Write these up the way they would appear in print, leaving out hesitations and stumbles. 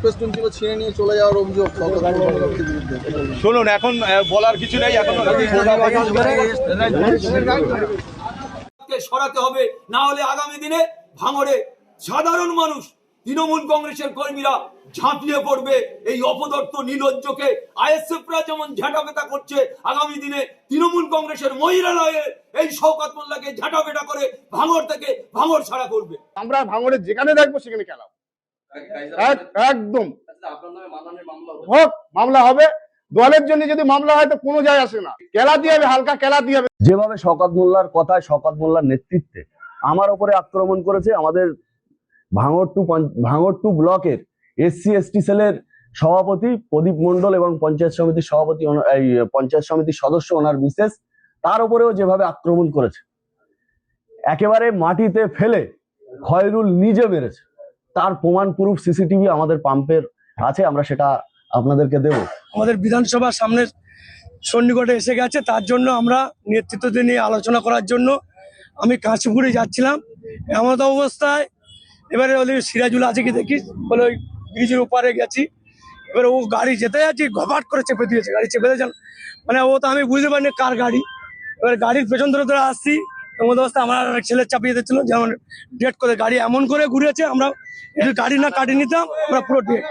Festoon ছিল ছিঁড়ে নিয়ে চলে যাওয়ার অভিযোগ শুনুন, এখন বলার কিছু নেই। এখন সরাতে হবে, না হলে আগামী দিনে ভাঙড়ে সাধারণ মানুষ, তৃণমূল কংগ্রেসের কর্মীরা ঝাঁপিয়ে পড়বে এই অপদর্থ নির্লজ্জকে। আইএসএফরা যেমন ঝাঁটাপেটা করছে, আগামী দিনে তৃণমূল কংগ্রেসের মহিলালয়ে এই শওকত মোল্লাকে ঝাঁটাপেটা করে ভাঙড় থেকে ভাঙড় ছাড়া করবে। আমরা ভাঙড়ে যেখানে দেখবো সেখানে খেলাম একদম হোক, মামলা হবে। দলের জন্য যদি মামলা হয় তো কোনো যায় আসে না, খেলাতে হবে, হালকা খেলাতে হবে। যেভাবে শওকত মোল্লার কথায়, শওকত মোল্লার নেতৃত্বে আমার উপরে আক্রমণ করেছে, আমাদের ভাঙড় টু ব্লকের SC ST সেলের সভাপতি প্রদীপ মণ্ডল এবং পঞ্চায়েত সমিতির সভাপতি, পঞ্চায়েত সমিতির সদস্য ওনার বিশেষ, তার উপরেও যেভাবে আক্রমণ করেছে, একেবারে মাটিতে ফেলে খয়রুল নিজে মেরেছে, তার প্রমাণ প্রুফ CCTV আমাদের পাম্পের আছে, আমরা সেটা আপনাদেরকে দেব। আমাদের বিধানসভার সামনের সন্নিকটে এসে গেছে, তার জন্য আমরা নেতৃত্ব নিয়ে আলোচনা করার জন্য আমি কাঁচপুকুরে যাচ্ছিলাম। এমন অবস্থায় এবারে ওদের সিরাজুল আছে কি দেখি বলে ওই ব্রিজের ওপারে গেছি, এবারে ও গাড়ি যেতে যাচ্ছি ঘপাট করে চেপে দিয়েছে, গাড়ি চেপে দিয়েছেন মানে ও তো আমি বুঝতে পারিনি কার গাড়ি। এবার গাড়ির পেছন ধরে ধরে আসছি, এমন অবস্থা আমার ছেলে চাপিয়ে দিচ্ছিল, যেমন ডেট করে গাড়ি এমন করে ঘুরেছে, আমরা গাড়ি না কাটিয়ে নিতাম আমরা পুরো ডেট।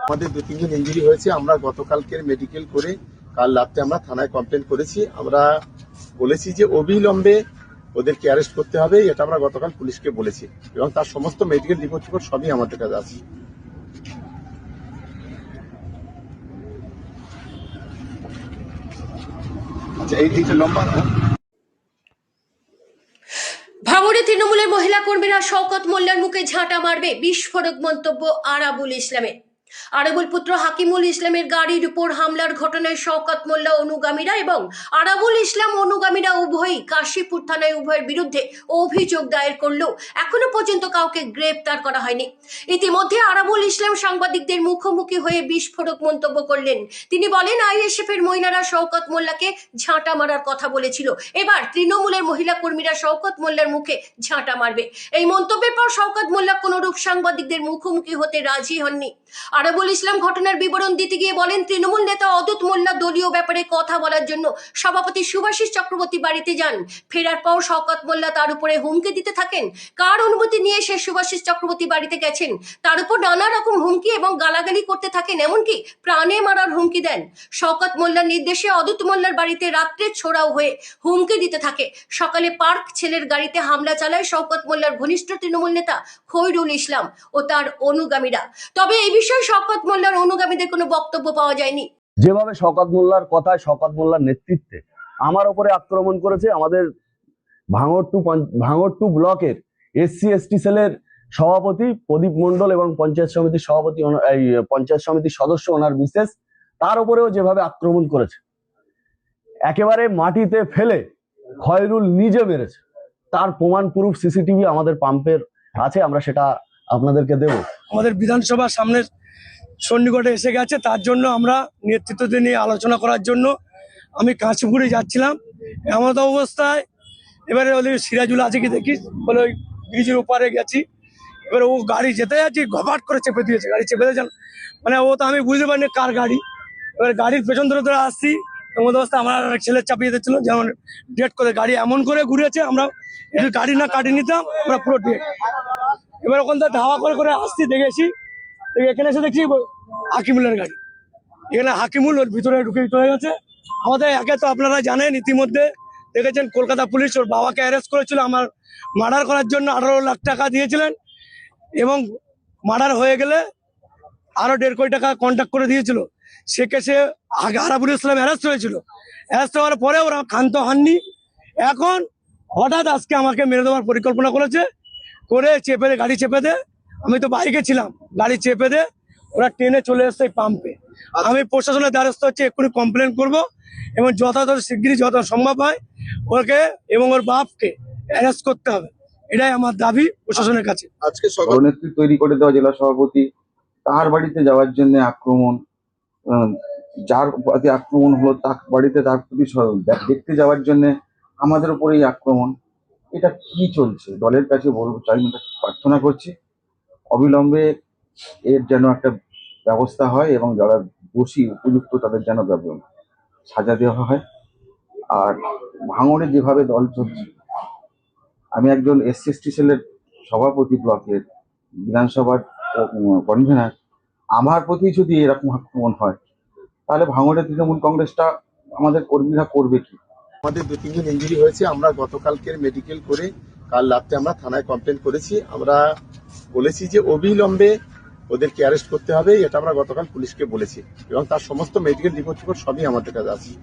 আমাদের 2-3 জন ইঞ্জুরি হয়েছে, আমরা গতকালকের মেডিকেল করে কাল রাতে আমরা থানায় কমপ্লেন করেছি। আমরা বলেছি যে অবিলম্বে ওদেরকে অ্যারেস্ট করতে হবে, এটা আমরা গতকাল পুলিশকে বলেছি এবং তার সমস্ত মেডিকেল রিপোর্ট সবই আমাদের কাছে আছে। আচ্ছা, এইটা লম্বা না। ভাঙড়ে তৃণমূলের মহিলা কর্মীরা শওকত মোল্লার মুখে ঝাঁটা মারবে, বিস্ফোরক মন্তব্য আরাবুল ইসলামের। আরাবুল পুত্র হাকিমুল ইসলামের গাড়ির উপর হামলার ঘটনায় শওকত মোল্লা অনুগামীরা এবং আরাবুল ইসলাম অনুগামীরা উভয়ই কাশীপুর থানায় উভয়ের বিরুদ্ধে অভিযোগ দায়ের করলেও এখনো পর্যন্ত কাউকে গ্রেপ্তার করা হয়নি। ইতিমধ্যে আরাবুল ইসলাম সাংবাদিকদের মুখোমুখি হয়ে বিস্ফোরক মন্তব্য করলেন। তিনি বলেন, ISF এর মহিলারা শওকত মোল্লাকে ঝাঁটা মারার কথা বলেছিল, এবার তৃণমূলের মহিলা কর্মীরা শওকত মোল্লার মুখে ঝাঁটা মারবে। এই মন্তব্যের পর শওকত মোল্লা কোনরূপ সাংবাদিকদের মুখোমুখি হতে রাজি হননি। আরাবুল ইসলাম ঘটনার বিবরণ দিতে গিয়ে বলেন, তৃণমূল নেতা অদূত মোল্লা দলীয় ব্যাপারে কথা বলার জন্য সভাপতি শুভাশিস চক্রবর্তী বাড়িতে যান। ফেরার পর শওকত মোল্লা তার উপরে হুমকি দিতে থাকেন। কার অনুমতি নিয়ে সে শুভাশিস চক্রবর্তী বাড়িতে গেছেন তার উপর নানা রকম হুমকি এবং গালাগালি করতে থাকেন, এমনকি প্রাণে মারার হুমকি দেন। শওকত মোল্লার নির্দেশে অদূত মোল্লার বাড়িতে রাত্রে ছোড়াও হয়ে হুমকি দিতে থাকে। সকালে পার্ক ছেলের গাড়িতে হামলা চালায় শওকত মোল্লার ঘনিষ্ঠ তৃণমূল নেতা খৈরুল ইসলাম ও তার অনুগামীরা। তবে এই বিষয়ে শওকত মোল্লার অনুগামীদের কোনো বক্তব্য পাওয়া যায়নি। যেভাবে শওকত মোল্লার কথায়, শওকত মোল্লার নেতৃত্বে আমার উপরে আক্রমণ করেছে, আমাদের ভাঙড় টু ব্লকের SC ST সেলের সভাপতি প্রদীপ মণ্ডল এবং পঞ্চায়েত সমিতির সভাপতি, পঞ্চায়েত সমিতির সদস্য ওনার বিশেষ, তার উপরেও যেভাবে আক্রমণ করেছে, একেবারে মাটিতে ফেলে খয়রুল নিজে মেরেছে, তার প্রমাণ প্রুফ CCTV আমাদের পাম্পের আছে, আমরা সেটা আপনাদেরকে দেব। আমাদের বিধানসভার সামনের সন্নিকটে এসে গেছে, তার জন্য আমরা নেতৃত্ব নিয়ে আলোচনা করার জন্য আমি কাঁচপুকুরে যাচ্ছিলাম। এমন অবস্থায় এবারে ওদের সিরাজুল আছে কি দেখি বলে ওই ব্রিজের ওপারে গেছি, এবারে ও গাড়ি যেতে যাচ্ছি ঘপাট করে চেপে দিয়েছে, গাড়ি চেপে দিয়েছেন মানে ও তো আমি বুঝতে পারিনি কার গাড়ি। এবার গাড়ির পেছন ধরে ধরে আসছি, এমন অবস্থা আমার ছেলে চাপিয়ে দিচ্ছিল, যেমন ডেট করে গাড়ি এমন করে ঘুরেছে, আমরা গাড়ি না কাটিয়ে নিতাম আমরা পুরো ডেট। এবার ওখান থেকে ধাওয়া করে করে আসছি, দেখেছি এখানে এসে দেখছি হাকিমুলের গাড়ি, এখানে হাকিমুল ওর ভিতরে ঢুকে চলে গেছে। আমাদের একে তো আপনারা জানেন, ইতিমধ্যে দেখেছেন কলকাতা পুলিশ ওর বাবাকে অ্যারেস্ট করেছিল, আমার মার্ডার করার জন্য 18 লাখ টাকা দিয়েছিলেন এবং মার্ডার হয়ে গেলে আরো 1.5 কোটি টাকা কন্ট্যাক্ট করে দিয়েছিল। সে কেসে আরাবুল ইসলাম অ্যারেস্ট হয়েছিল, অ্যারেস্ট হওয়ার পরে ওরা ক্ষান্ত হননি। এখন হঠাৎ আজকে আমাকে মেরে দেওয়ার পরিকল্পনা করেছে, করে চেপে দে, গাড়ি চেপে দে, আমি তো বাইকে ছিলাম, গাড়ি চেপে দে, ওরা ট্রেনে চলে এসছে পাম্পে। আমি প্রশাসনের দ্বারস্থ হচ্ছে, এক্ষুনি কমপ্লেন করব এবং যথাযথ শিগগিরই যত সম্ভব হয় ওকে এবং ওর বাপকে অ্যারেস্ট করতে হবে, এটাই আমার দাবি প্রশাসনের কাছে। আজকে নেত্রী তৈরি করে দেওয়া জেলা সভাপতি তার বাড়িতে যাওয়ার জন্য আক্রমণ, যার প্রতি আক্রমণ হলো তার বাড়িতে তার প্রতি দেখতে যাওয়ার জন্য আমাদের উপরেই আক্রমণ, এটা কি চলছে? দলের কাছে বলবো, চাই প্রার্থনা করছি অবিলম্বে এর যেন একটা ব্যবস্থা হয় এবং যারা দোষী উপযুক্ত তাদের যেন সাজা দেওয়া হয়। আর ভাঙড়ে যেভাবে দল চলছে, আমি একজন SC/ST সেলের সভাপতি, ব্লকের বিধানসভার কনভেনার, আমার প্রতি যদি এরকম আক্রমণ হয় তাহলে ভাঙড়ে তৃণমূল কংগ্রেসটা আমাদের কর্মীরা করবে কি? আমাদের 2-3 জন ইঞ্জুরি হয়েছে, আমরা গতকালকের মেডিকেল করে কাল রাত্রে আমরা থানায় কমপ্লেন করেছি। আমরা বলেছি যে অবিলম্বে ওদেরকে অ্যারেস্ট করতে হবে, এটা আমরা গতকাল পুলিশকে বলেছি এবং তার সমস্ত মেডিকেল রিপোর্ট সবই আমাদের কাছে আছে।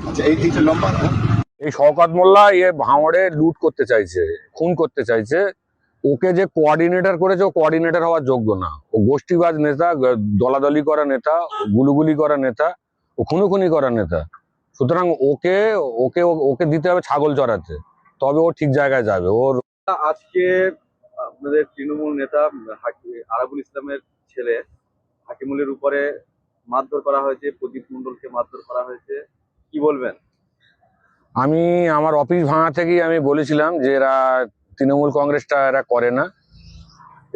আচ্ছা, এইটা লম্বা না? এই শওকত মোল্লা ভাঙড়ে লুট করতে চাইছে, খুন করতে চাইছে। ওকে যে কোঅর্ডিনেটর করেছে, ও কোঅর্ডিনেটর হওয়ার যোগ্য না। ও গোষ্ঠীবাজ নেতা, দলাদলি করা নেতা, গুলুগুলি করা নেতা, ও খুনোখুনি করা নেতা। সুতরাং ওকে ওকে ওকে দিতে হবে ছাগল চড়াতে, তবে ও ঠিক জায়গায় যাবে। ওর আজকে আপনাদের তৃণমূল নেতা আরাবুল ইসলামের ছেলে হাকিমুলের উপরে মারধর করা হয়েছে, প্রদীপ মণ্ডলকে মারধর করা হয়েছে, কি বলবেন? আমি আমার অফিস ভাঙা থেকেই আমি বলেছিলাম যে এরা তৃণমূল কংগ্রেসটা এরা করে না,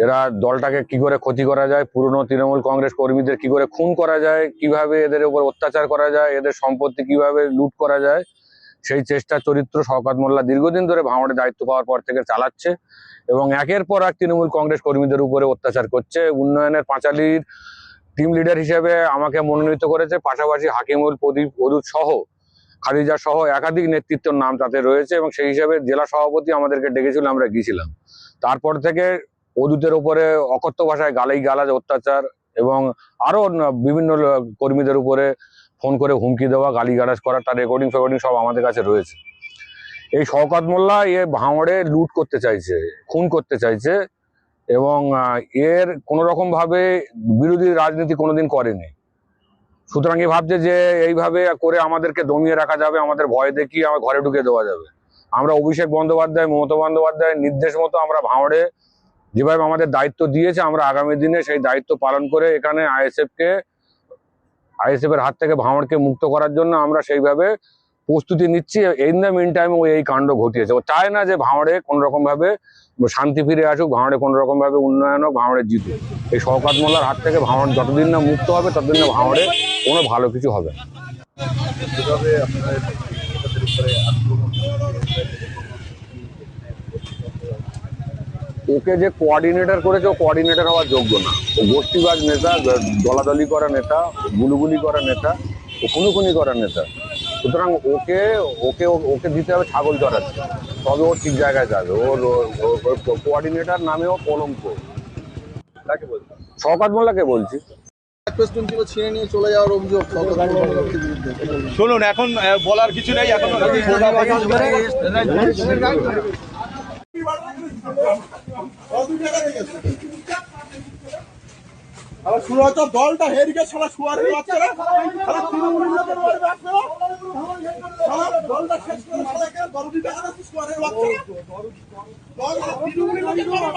এরা দলটাকে কি করে ক্ষতি করা যায়, পুরনো তৃণমূল কংগ্রেস কর্মীদের কি করে খুন করা যায়, কিভাবে এদের উপর অত্যাচার করা যায়, এদের সম্পত্তি কিভাবে লুট করা যায়, সেই চেষ্টা চরিত্র শওকত মোল্লা দীর্ঘদিন ধরে ভাঙড়ে দায়িত্ব পাওয়ার পর থেকে চালাচ্ছে এবং একের পর এক তৃণমূল কংগ্রেস কর্মীদের উপরে অত্যাচার করছে। উন্নয়নের পাঁচালীর টিম লিডার হিসেবে আমাকে মনোনীত করেছে, পাশাপাশি হাকিমুল, প্রদীপ, অদূত সহ খাদিজা সহ একাধিক নেতৃত্বের নাম তাতে রয়েছে এবং সেই হিসাবে জেলা সভাপতি আমাদেরকে ডেকেছিল, আমরা গিয়েছিলাম। তারপর থেকে অদূতের উপরে অকথ্য ভাষায় গালাজ অত্যাচার এবং আরো বিভিন্ন কর্মীদের উপরে ফোন করে হুমকি দেওয়া, গালিগালাজ করা, তার রেকর্ডিং সব আমাদের কাছে রয়েছে। এই শওকত মোল্লা ভাঙড়ে লুট করতে চাইছে, খুন করতে চাইছে এবং এর কোনো রকম ভাবে বিরোধী রাজনীতি কোনোদিন করেনি। সুতরাং এ ভাবছে যে এইভাবে করে আমাদেরকে দমিয়ে রাখা যাবে, আমাদের ভয় দেখিয়ে আমার ঘরে ঢুকে দেওয়া যাবে। আমরা অভিষেক বন্দ্যোপাধ্যায়, মমতা বন্দ্যোপাধ্যায়ের নির্দেশ মতো আমরা ভাঙড়ে যেভাবে আমাদের দায়িত্ব দিয়েছে, আমরা আগামী দিনে সেই দায়িত্ব পালন করে এখানে আইএসএফ এর হাত থেকে ভাঙড়কে মুক্ত করার জন্য আমরা সেইভাবে প্রস্তুতি নিচ্ছি। ইন দ্য মিন টাইম ও এই কাণ্ড ঘটিয়েছে। ও চায় না যে ভাঙড়ে কোন রকম ভাবে শান্তি ফিরে আসুক, ভাঙড়ে কোন রকম ভাবে উন্নয়ন হোক, ভাঙড়ে জিতুক। এই শওকত মোল্লার হাত থেকে ভাঙড় যতদিন না মুক্ত হবে ততদিন না ভাঙড়ে কোনো ভালো কিছু হবে না। ওকে যে কোঅর্ডিনেটর করেছে, ও কোঅর্ডিনেটর হওয়ার যোগ্য না। ও গোষ্ঠীবাজ নেতা, দলাদলি করা নেতা, গুলুগুলি করা নেতা, ও খুনোখুনি করা নেতা। সুতরাং ওকে ওকে ওকে দিতে হবে ছাগল চড়াতে, তবে ও ঠিক জায়গায় যাবে। ওর কোঅর্ডিনেটর নামেও কলঙ্ক। কাকে বলছেন? শওকত মোল্লাকে বলছি। পেস্টুন ছিল ছিঁড়ে নিয়ে চলে যাওয়ার অভিযোগ শওকত মোল্লার বিরুদ্ধে। শুনুন, এখন বলার কিছু নেই। এখন দলটা হেরিকে ছাড়া শুয়ারের বাচ্চারা তৃণমূল দলটা শেষ করে দরদি দেখা যাচ্ছে শুয়ারের বাচ্চারা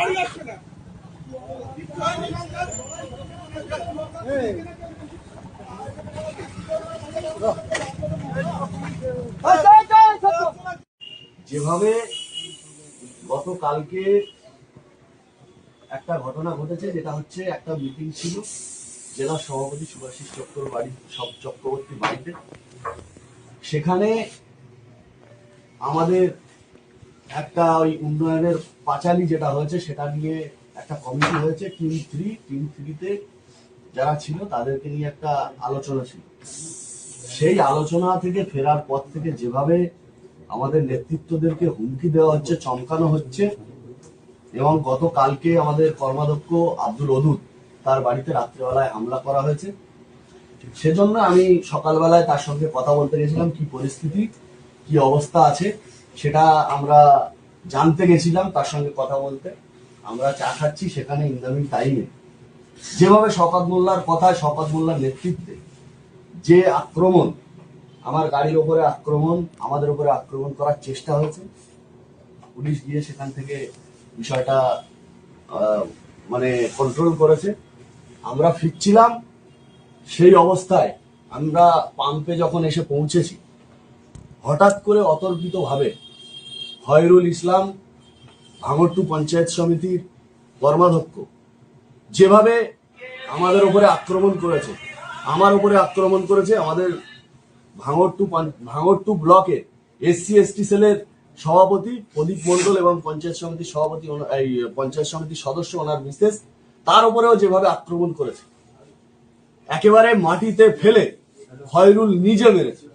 বাড়ি আসছে না। যেভাবে গতকালকে একটা ঘটনা ঘটেছে, যেটা হচ্ছে একটা মিটিং ছিল জেলা সভাপতি সুভাষিস চক্রবর্তী বাড়িতে। সেখানে আমাদের একটা ওই উন্নয়নের পাঁচালী যেটা হয়েছে সেটা নিয়ে একটা কমিটি হয়েছে, টিম থ্রিতে যারা ছিল তাদেরকে নিয়ে একটা আলোচনা ছিল। সেই আলোচনা থেকে ফেরার পর থেকে যেভাবে আমাদের নেতৃত্বদেরকে হুমকি দেওয়া হচ্ছে, চমকানো হচ্ছে এবং গতকালকে আমাদের কর্মাধ্যক্ষ আব্দুল অদুত তার বাড়িতে রাত্রেবেলায় হামলা করা হয়েছে। সেজন্য আমি সকালবেলায় তার সঙ্গে কথা বলতে গেছিলাম, কি পরিস্থিতি, কি অবস্থা আছে সেটা আমরা জানতে গেছিলাম। তার সঙ্গে কথা বলতে আমরা চা খাচ্ছি, সেখানে ইনকামিং টাইমে যেভাবে শওকত মোল্লার কথায়, শওকত মোল্লার নেতৃত্বে যে আক্রমণ, আমার গাড়ির ওপরে আক্রমণ, আমাদের উপরে আক্রমণ করার চেষ্টা হয়েছে, পুলিশ গিয়ে সেখান থেকে বিষয়টা মানে কন্ট্রোল করেছে। আমরা ফিরছিলাম, সেই অবস্থায় আমরা পাম্পে যখন এসে পৌঁছেছি, হঠাৎ করে অতর্কিতভাবে খয়রুল ইসলাম ভাঙড় টু পঞ্চায়েত সমিতির কর্মাধ্যক্ষ যেভাবে আমাদের উপরে আক্রমণ করেছে, আমার উপরে আক্রমণ করেছে, আমাদের ভাঙড় টু ব্লকের SC/ST সেলের সভাপতি প্রদীপ মণ্ডল এবং পঞ্চায়েত সমিতির সভাপতি পঞ্চায়েত সমিতির সদস্য ওনার মিসেস, তার উপরেও যেভাবে আক্রমণ করেছে, একেবারে মাটিতে ফেলে খয়রুল নিজে মেরেছে,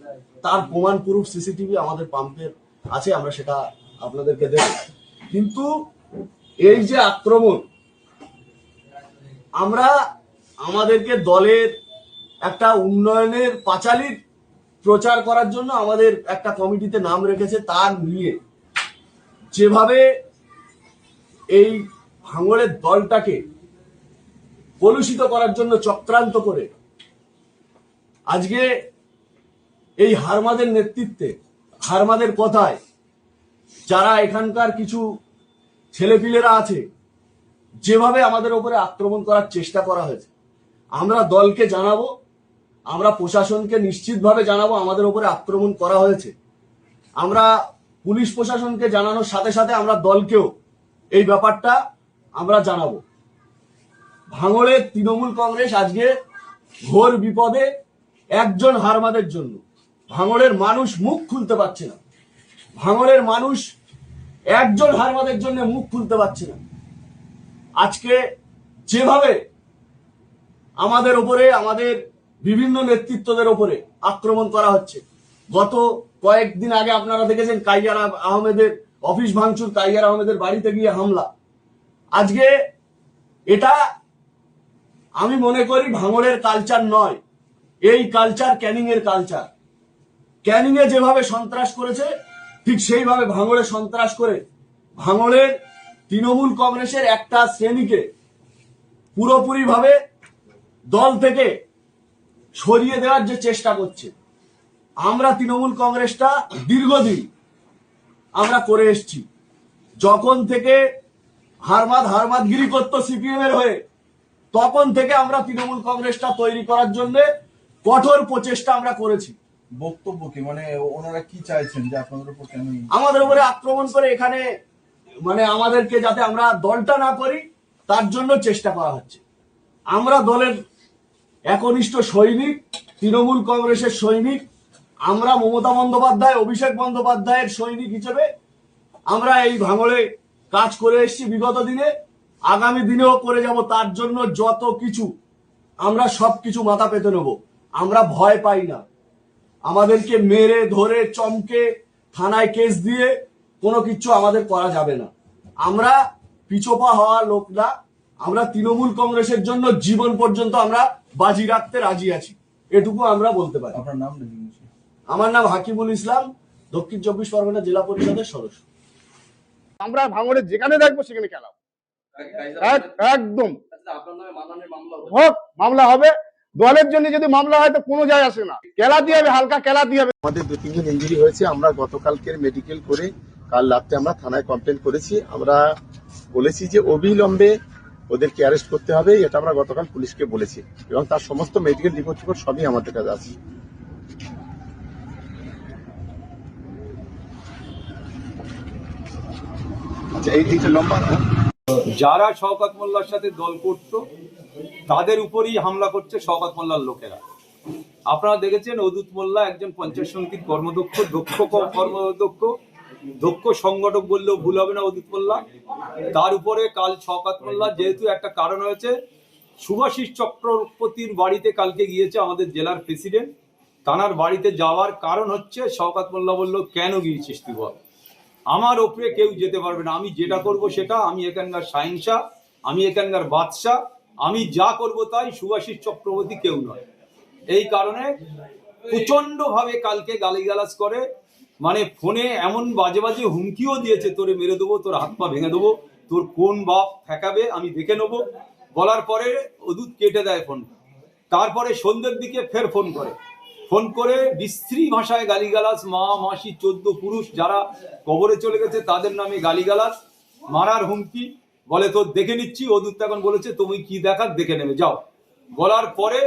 তার প্রমাণ প্রুফ CCTV আমাদের পাম্পের আছে, আমরা সেটা আপনাদেরকে দেব। কিন্তু এই যে আক্রমণ, আমরা আমাদেরকে দলের একটা উন্নয়নের পাঁচালীর প্রচার করার জন্য আমাদের একটা কমিটিতে নাম রেখেছে, তার নিয়ে যেভাবে এই ভাঙড়ের দলটাকে কলুষিত করার জন্য চক্রান্ত করে আজকে এই হারমাদের নেতৃত্বে, হারমাদের কথায় যারা এখানকার কিছু ছেলেপিলেরা আছে, যেভাবে আমাদের উপরে আক্রমণ করার চেষ্টা করা হয়েছে, আমরা দলকে জানাবো, আমরা প্রশাসনকে নিশ্চিতভাবে জানাবো আমাদের উপরে আক্রমণ করা হয়েছে। আমরা পুলিশ প্রশাসনকে জানানোর সাথে সাথে আমরা দলকেও এই ব্যাপারটা আমরা জানাবো। ভাঙড়ের তৃণমূল কংগ্রেস আজকে ঘোর বিপদে, একজন হারমাদের জন্য ভাঙড়ের মানুষ মুখ খুলতে পারছে না, ভাঙড়ের মানুষ একজন হারমাদের জন্য মুখ খুলতে পারছে না। আজকে যেভাবে আমাদের উপরে, আমাদের বিভিন্ন নেতৃত্বদের উপরে আক্রমণ করা হচ্ছে, গত কয়েকদিন আগে আপনারা দেখেছেন কাইয়ার আহমেদের অফিস ভাঙচুর, কাইয়ার আহমেদের বাড়িতে গিয়ে হামলা। আজকে এটা আমি মনে করি ভাঙড়ের কালচার নয়, এই কালচার ক্যানিং এর কালচার। ক্যানিং এ যেভাবে সন্ত্রাস করেছে, ঠিক সেইভাবে ভাঙড়ে সন্ত্রাস করে ভাঙড়ের তৃণমূল কংগ্রেসের একটা শ্রেণীকে পুরোপুরি ভাবে দল থেকে সরিয়ে দেওয়ার যে চেষ্টা করছে, আমরা তৃণমূল কংগ্রেসটা দীর্ঘদিন আমরা করে এসছি। যখন থেকে হারমাদগিরি করতো CPM এর হয়ে, তখন থেকে আমরা তৃণমূল কংগ্রেসটা তৈরি করার জন্য কঠোর প্রচেষ্টা আমরা করেছি। বক্তব্য কি, মানে ওনারা কি চাইছেন যে আপনাদের উপর কেন আমাদের উপরে আক্রমণ করে এখানে মানে আমাদেরকে যাতে আমরা দলটা না করি তার জন্য চেষ্টা করা হচ্ছে। আমরা দলের একনিষ্ঠ সৈনিক, তৃণমূল কংগ্রেসের সৈনিক, আমরা মমতা বন্দ্যোপাধ্যায়, অভিষেক বন্দ্যোপাধ্যায়ের সৈনিক হিসেবে আমরা এই ভাঙড়ে কাজ করে এসেছি বিগত দিনে, আগামী দিনেও করে যাব। তার জন্য যত কিছু আমরা সবকিছু মাথা পেতে নেব। আমরা ভয় পাই না, আমাদেরকে মেরে ধরে চমকে থানায় কেস দিয়ে কোনো কিছু আমাদের করা যাবে না। আমরা পিছোপা হওয়া লোক না, আমরা তৃণমূল কংগ্রেসের জন্য জীবন পর্যন্ত আমরা বাজি রাখতে রাজি আছি, এটুকু আমরা বলতে পারি। আপনার নাম? আমার নাম হাকিমুল ইসলাম, দক্ষিণ 24 পরগনা জেলা পরিষদের সদস্য। আমরা ভাঙড়ে যেখানে দেখবো সেখানে খেলাবো, একদম হোক, মামলা হবে। দলের জন্য যদি মামলা হয় তো কোনো যায় আসে না, খেলাতে হবে, হালকা খেলাতে হবে। আমাদের 2-3 জন ইনজুরি হয়েছে, আমরা গতকালকের মেডিকেল করে কাল রাতে আমরা থানায় কমপ্লেন করেছি। আমরা বলেছি যে অবিলম্বে ওদেরকে অ্যারেস্ট করতে হবে, এটা আমরা গতকাল পুলিশকে বলেছি, এবং তার সমস্ত মেডিকেল রিপোর্ট সবই আমাদের কাছে আছে। আচ্ছা, এইটা লম্বা না? যারা শওকত মোল্লার সাথে দল করত তাদের উপরই হামলা করছে শওকত মোল্লার লোকেরা। আপনারা দেখেছেন অদূত মোল্লা একজন পঞ্চায়েত সমিতির দক্ষ সংগঠক বললেও ভুল হবে না অদূত মোল্লা। তার উপরে কাল শওকত মোল্লা, যেহেতু একটা কারণ হয়েছে, শুভাশিস চক্রবর্তীর বাড়িতে কালকে গিয়েছে আমাদের জেলার প্রেসিডেন্ট, তানার বাড়িতে যাওয়ার কারণ হচ্ছে শওকত মোল্লা বলল কেন গিয়েছিস তুই বল, আমার ওপরে কেউ যেতে পারবে না, আমি যেটা করব সেটা, আমি এখানকার শাহিনশাহ, আমি এখানকার বাদশাহ, আমি যা করব তাই, শুভাশিস চক্রবর্তী কেউ নয়। এই কারণে প্রচন্ড ভাবে কালকে গালিগালাজ করে, মানে ফোনে এমন বাজে বাজে হুমকিও দিয়েছে, তোরে মেরে দেবো, তোর হাত পা ভেঙে দেবো, তোর কোন বাপ ঠেকাবে আমি দেখে নেবো। বলার পরে অদূত কেটে দেয় ফোন। তারপরে সন্ধ্যের দিকে ফের ফোন করে বিশ্রী ভাষায় গালিগালাজ, মা মাসি 14 পুরুষ যারা কবরে চলে গেছে তাদের নামে গালিগালাজ, মারার হুমকি, বলে তোর দেখে নিচ্ছি। অদূত এখন বলেছে তুমি কি দেখার দেখে নেবে যাও। বলার পরে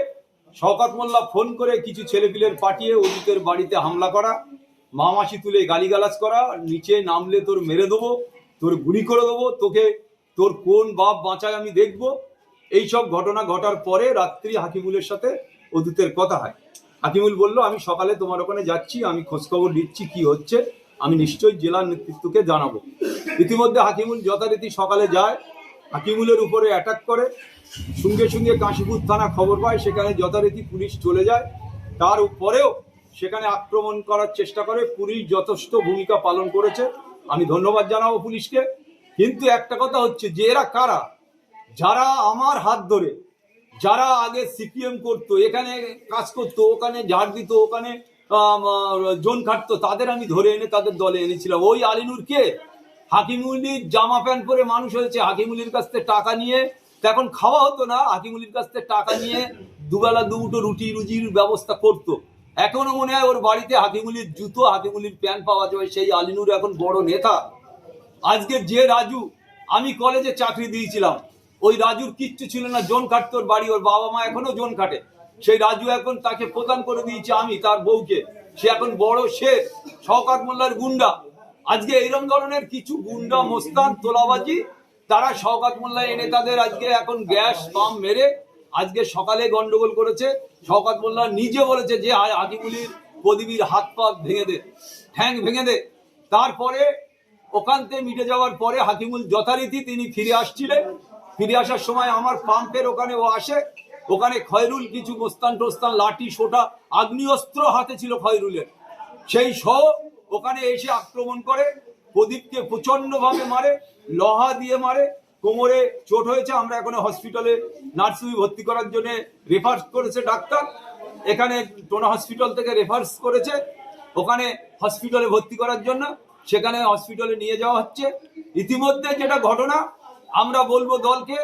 শওকত মোল্লা ফোন করে কিছু ছেলেপিলের পাঠিয়ে অদূতের বাড়িতে হামলা করা, মা মাসি তুলে গালিগালাজ করা, নিচে নামলে তোর মেরে দেবো, তোর গুলি করে দেবো, তোকে তোর কোন বাপ বাঁচায় আমি দেখবো। এইসব ঘটনা ঘটার পরে রাত্রি হাকিমুলের সাথে অদূতের কথা হয়। হাকিমুল বলল, আমি সকালে তোমার ওখানে যাচ্ছি, আমি খোঁজখবর নিচ্ছি কি হচ্ছে, আমি নিশ্চয়ই জেলার নেতৃত্বকে জানাবো। ইতিমধ্যে হাকিমুল যথারীতি সকালে যায়, হাকিমুলের উপরে অ্যাটাক করে, সঙ্গে সঙ্গে কাশীপুর থানা খবর পায়, সেখানে যথারীতি পুলিশ চলে যায়। তার উপরেও সেখানে আক্রমণ করার চেষ্টা করে, পুলিশ যথেষ্ট ভূমিকা পালন করেছে, আমি ধন্যবাদ জানাবো পুলিশকে। কিন্তু একটা কথা হচ্ছে যে এরা কারা, যারা আমার হাত ধরে, যারা আগে সিপিএম করতো, এখানে কাজ করতো, ওখানে ঝাড় দিত, ওখানে জোন খাটতো, তাদের আমি ধরে এনে তাদের দলে এনেছিলাম। ওই আলিনুর কে? হাকিমুলির জামা প্যান্ট পরে মানুষ হয়েছে, হাকিমুলির কাছ থেকে টাকা নিয়ে, এখন খাওয়া হতো না, হাকিমুলির কাছ থেকে টাকা নিয়ে দুবেলা দুটো রুজির ব্যবস্থা করতো। এখনো মনে হয় ওর বাড়িতে হাকিমুলির জুতো, হাকিমুলির প্যান্ট পাওয়া যায়। সেই আলিনুর এখন বড় নেতা। আজকে যে রাজু, আমি কলেজে চাকরি দিয়েছিলাম, ওই রাজুর কিচ্ছু ছিল না, জোন খাটতো ওর বাড়ি, ওর বাবা মা এখনো জোন খাটে। সেই রাজু এখন তাকে প্রদান করে দিয়েছে আমি, তার বউকে, সে এখন বড় শেখ, শওকত মোল্লার গুন্ডা। আজকে এইরকম ধরনের কিছু গুন্ডা মোস্তান তোলাবাজি, তারা শওকত মোল্লা এনে তাদের আজকে এখন গ্যাস বাম মেরে আজকে সকালে গন্ডগোল করেছে। শওকত মোল্লা নিজে বলেছে যে হাকিমুলির প্রদীপীর হাত পা ভেঙে দে, ঠ্যাং ভেঙে দে। তারপরে ওখান থেকে মিটে যাওয়ার পরে হাকিমুল যথারীতি তিনি ফিরে আসছিলেন। ফিরে আসার সময় আমার পাম্পের ওখানে ও আসে, ওখানে খয়রুল কিছু মোস্তান টোস্তান লাঠি সোটা আগ্নেয়াস্ত্র হাতে ছিল খয়রুলের, সেই সহ ওখানে এসে আক্রমণ করে, প্রদীপকে প্রচন্ড ভাবে মারে, লোহা দিয়ে মারে, কোমরে চোট হয়েছে। আমরা এখন হসপিটালে নার্সিংহোমে ভর্তি করার জন্য রেফার করেছে ডাক্তার, এখানে টোনা হসপিটাল থেকে রেফার করেছে ওখানে হসপিটালে ভর্তি করার জন্য, সেখানে হসপিটালে নিয়ে যাওয়া হচ্ছে। ইতিমধ্যে যেটা ঘটনা, আমরা বলবো দলকে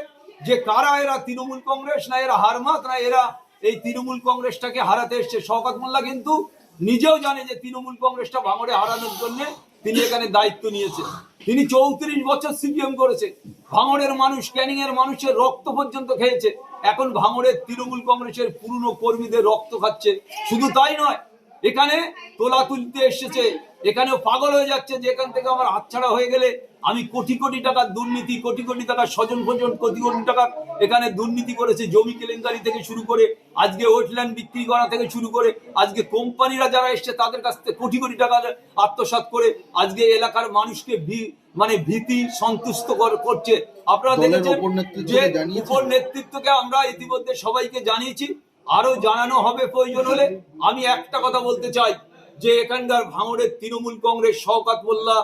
যে কারা এরা, তৃণমূল কংগ্রেস না এরা হারমাত, না এরা এই তৃণমূল কংগ্রেসটাকে হারাতে এসছে। শওকত মোল্লা কিন্তু নিজেও জানে যে তৃণমূল কংগ্রেসটা ভাঙড়ে হারানোর জন্য তিনি এখানে দায়িত্ব নিয়েছে। তিনি 34 বছর সিপিএম করেছে, ভাঙড়ের মানুষ, ক্যানিং এর মানুষের রক্ত পর্যন্ত খেয়েছে, এখন ভাঙড়ের তৃণমূল কংগ্রেসের পুরনো কর্মীদের রক্ত খাচ্ছে। শুধু তাই নয়, এখানে তোলা তুলতে এসেছে, এখানেও পাগল হয়ে যাচ্ছে যে এখান থেকে আমার হাতছাড়া হয়ে গেলে আমি কোটি কোটি টাকার দুর্নীতি, কোটি কোটি টাকার স্বজন ভোজন, কোটি কোটি টাকার এখানে দুর্নীতি করেছে, জমি কেলেঙ্কারি থেকে শুরু করে আজকে ওয়েটল্যান্ড বিক্রি করা থেকে শুরু করে আজকে কোম্পানিরা যারা এসছে তাদের কাছ থেকে কোটি কোটি টাকা আত্মসাৎ করে আজকে এলাকার মানুষকে মানে ভীতি সন্তুষ্ট করছে। আপনারা দেখেছেন যে উপর নেতৃত্বকে আমরা ইতিমধ্যে সবাইকে জানিয়েছি, আরো জানানো হবে প্রয়োজন হলে। আমি একটা কথা বলতে চাই যে এখানকার ভাঙড়ের তৃণমূল কংগ্রেস, শওকত মোল্লা,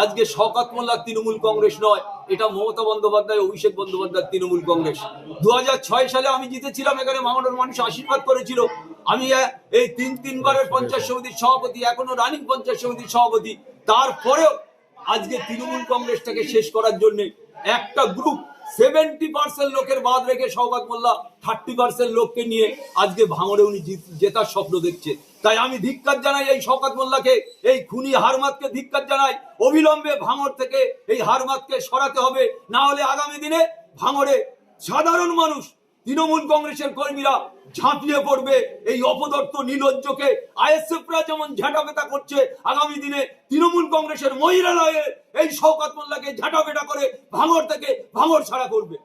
আজকে শওকত মোল্লা তৃণমূল কংগ্রেস নয়, এটা মমতা বন্দ্যোপাধ্যায়, অভিষেক বন্দ্যোপাধ্যায় তৃণমূল কংগ্রেস। 2006 সালে আমি জিতেছিলাম, এখানে ভাঙড়ের মানুষ আশীর্বাদ করেছিল। আমি এই তিনবারের পঞ্চায়েত সমিতির সভাপতি, এখনো রানিং পঞ্চায়েত সমিতির সভাপতি। তারপরেও আজকে তৃণমূল কংগ্রেসটাকে শেষ করার জন্য একটা গ্রুপ 70% লোকের বাদ রেখে শওকত মোল্লা 30% লোককে নিয়ে আজকে ভাঙড়ে উনি জেতার স্বপ্ন দেখছে। তাই আমি ধিক্কার জানাই এই শওকত মোল্লাকে, এই খুনি হারমাতকে ধিক্কার জানাই। অবিলম্বে ভাঙড় থেকে এই হারমাতকে সরাতে হবে, না হলে আগামী দিনে ভাঙড়ে সাধারণ মানুষ, তৃণমূল কংগ্রেসের কর্মীরা ঝাঁপিয়ে পড়বে এই অপদর্থ নির্লজ্জকে। আইএসএফরা যেমন ঝাঁটাপেটা করছে, আগামী দিনে তৃণমূল কংগ্রেসের মহিলারা এই শওকত মোল্লাকে ঝাঁটাপেটা করে ভাঙড় থেকে ভাঙড় ছাড়া করবে।